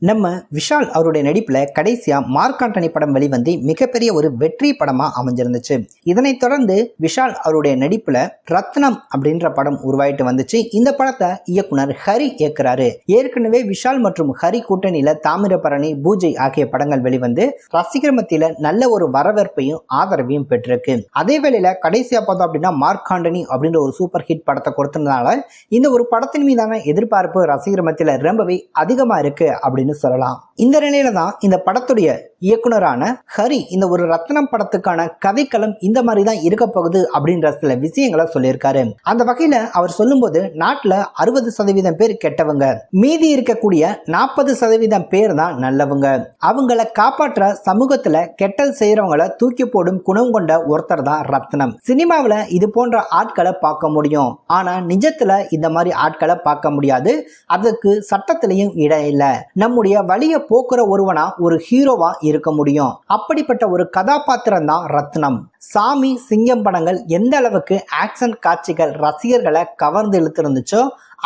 நம்ம விஷால் அவருடைய நடிப்புல கடைசியா மார்க் ஆண்டனி படம் வெளிவந்து மிகப்பெரிய ஒரு வெற்றி படமா அமைஞ்சிருந்துச்சு. இதனைத் தொடர்ந்து விஷால் அவருடைய நடிப்புல ரத்னம் அப்படின்ற படம் உருவாயிட்டு வந்துச்சு. இந்த படத்தை இயக்குனர் ஹரி இயக்குறாரு. ஏற்கனவே விஷால் மற்றும் ஹரி கூட்டணியில தாமிரபரணி, பூஜை ஆகிய படங்கள் வெளிவந்து ரசிகர் மத்தியில நல்ல ஒரு வரவேற்பையும் ஆதரவையும் பெற்றிருக்கு. அதே வேளையில கடைசியா பார்த்தோம் அப்படின்னா மார்க் ஆண்டனி அப்படின்ற ஒரு சூப்பர் ஹிட் படத்தை கொடுத்ததுனால இந்த ஒரு படத்தின் மீதான எதிர்பார்ப்பு ரசிகர் மத்தியில ரொம்பவே அதிகமா இருக்கு அப்படின்னு சொல்லலாம். இந்த நிலையில தான் இந்த படத்துடைய இயக்குனரான ஹரி இந்த ஒரு ரத்னம் படத்துக்கான கதைக்களம் இந்த மாதிரி தான் இருக்க போகுது அப்படின்ற சில விஷயங்களை சொல்லியிருக்காரு. அந்த வகையில அவர் சொல்லும்போது நாட்டுல 60% பேர் கெட்டவங்க, மீதி இருக்கக்கூடிய 40% பேர் தான் நல்லவங்க. அவங்கள காப்பாற்ற சமூகத்துல கெட்டல் செய்யறவங்களை தூக்கி போடும் குணம் கொண்ட ஒருத்தர் தான் ரத்னம். சினிமாவில இது போன்ற ஆட்களை பார்க்க முடியும், ஆனா நிஜத்துல இந்த மாதிரி ஆட்களை பார்க்க முடியாது. அதுக்கு சட்டத்திலையும் இடம் இல்லை. நம்முடைய வழியை போக்குற ஒருவனா ஒரு ஹீரோவா இருக்க முடியும். அப்படிப்பட்ட ஒரு கதாபாத்திரம் தான் ரத்னம். சாமி, சிங்கம் படங்கள் எந்த அளவுக்கு ஆக்ஷன் காட்சிகள் ரசிகர்களை கவர்ந்து இழுத்திருந்துச்சோ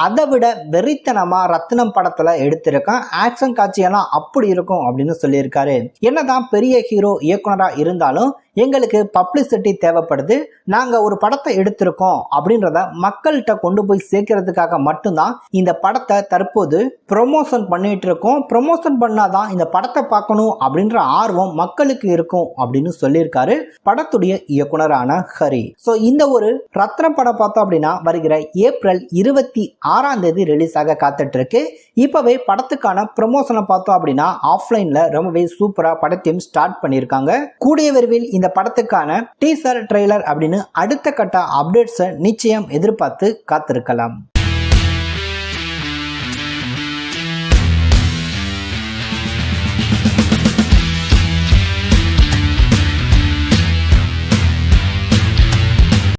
அதை விட வெறித்தனமா ரத்னம் படத்துல எடுத்திருக்கான். ஆக்ஷன் காட்சியெல்லாம் அப்படி இருக்கும் அப்படின்னு சொல்லியிருக்காரு. என்னதான் பெரிய ஹீரோ இயக்குனரா இருந்தாலும் எங்களுக்கு பப்ளிசிட்டி தேவைப்படுது, நாங்க ஒரு படத்தை எடுத்திருக்கோம் அப்படின்றத மக்கள்கிட்ட கொண்டு போய் சேர்க்கறதுக்காக மட்டும்தான் இந்த படத்தை தற்போது ப்ரொமோஷன் பண்ணிட்டு இருக்கோம். ப்ரொமோஷன் பண்ணாதான் இந்த படத்தை பார்க்கணும் அப்படின்ற ஆர்வம் மக்களுக்கு இருக்கும் அப்படின்னு சொல்லியிருக்காரு படத்துடைய இயக்குனரான ஹரி. சோ இந்த ஒரு ரத்னம் படம் பார்த்தோம் அப்படின்னா வருகிற ஏப்ரல் 26 ரிலீஸ் ஆக காத்துட்டு இருக்கு. இப்பவே படத்துக்கான ப்ரொமோஷனை பார்த்தோம் அப்படின்னா ஆஃப்லைன்ல ரொம்பவே சூப்பரா படத்தையும் ஸ்டார்ட் பண்ணியிருக்காங்க. கூடிய விரைவில் இந்த படத்துக்கான டீசர், ட்ரெய்லர் அப்படின்னு அடுத்த கட்ட அப்டேட்ஸை நிச்சயம் எதிர்பார்த்து காத்திருக்கலாம்.